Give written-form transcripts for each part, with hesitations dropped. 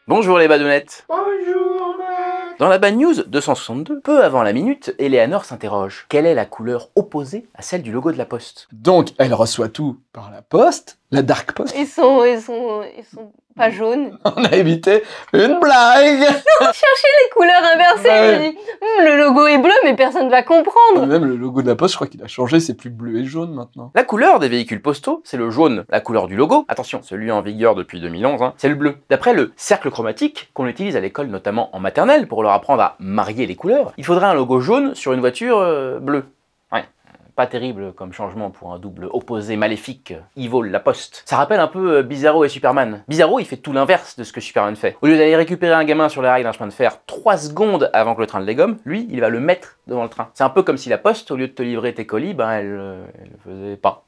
Bonjour les badounettes. Bonjour, maître. Dans la Bad News 262, peu avant la minute, Eleanor s'interroge. Quelle est la couleur opposée à celle du logo de la Poste? Donc, elle reçoit tout par la poste, la Dark Post. Ils sont pas jaunes. On a évité une blague. Chercher les couleurs inversées, Ouais. je me dis, le logo est bleu, mais personne va comprendre. Même le logo de la poste, je crois qu'il a changé, c'est plus bleu et jaune maintenant. La couleur des véhicules postaux, c'est le jaune. La couleur du logo, attention, celui en vigueur depuis 2011, c'est le bleu. D'après le cercle chromatique, qu'on utilise à l'école notamment en maternelle pour leur apprendre à marier les couleurs, il faudrait un logo jaune sur une voiture bleue. Ouais. Pas terrible comme changement pour un double opposé maléfique, Evil la Poste. Ça rappelle un peu Bizarro et Superman. Bizarro, il fait tout l'inverse de ce que Superman fait. Au lieu d'aller récupérer un gamin sur les rails d'un chemin de fer 3 secondes avant que le train le dégomme, lui, il va le mettre devant le train. C'est un peu comme si la Poste, au lieu de te livrer tes colis, elle le faisait pas.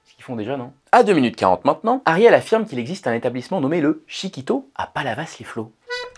Ce qu'ils font déjà, non? À 2 minutes 40 maintenant, Ariel affirme qu'il existe un établissement nommé le Chiquito à Palavas-les-Flots.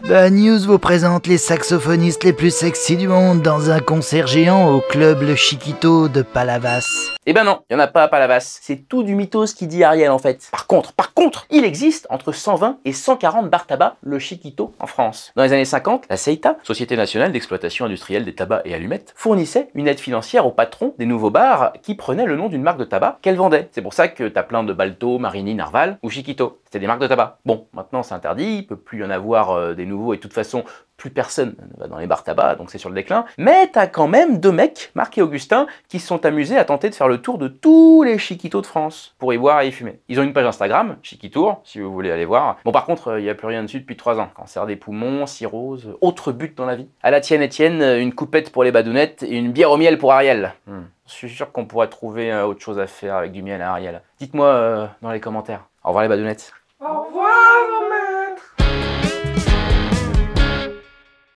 Bad News vous présente les saxophonistes les plus sexy du monde dans un concert géant au club Le Chiquito de Palavas. Eh ben non, il n'y en a pas à Palavas. C'est tout du mythos qui dit Ariel en fait. Par contre, il existe entre 120 et 140 bars tabac, le Chiquito, en France. Dans les années 50, la CEITA, Société Nationale d'Exploitation Industrielle des Tabacs et Allumettes, fournissait une aide financière aux patrons des nouveaux bars qui prenaient le nom d'une marque de tabac qu'elle vendait. C'est pour ça que t'as plein de Balto, Marini, Narval ou Chiquito. C'était des marques de tabac. Bon, maintenant c'est interdit, il peut plus y en avoir des nouveaux et de toute façon, plus personne ne va dans les bars tabac, donc c'est sur le déclin. Mais t'as quand même 2 mecs, Marc et Augustin, qui se sont amusés à tenter de faire le tour de tous les Chiquitos de France pour y boire et y fumer. Ils ont une page Instagram, Chiquitour, si vous voulez aller voir. Bon, par contre, il n'y a plus rien dessus depuis 3 ans. Cancer des poumons, cirrhose, autre but dans la vie. À la tienne, Étienne, une coupette pour les badounettes et une bière au miel pour Ariel. Je suis sûr qu'on pourrait trouver autre chose à faire avec du miel à Ariel. Dites-moi dans les commentaires. Au revoir les badounettes.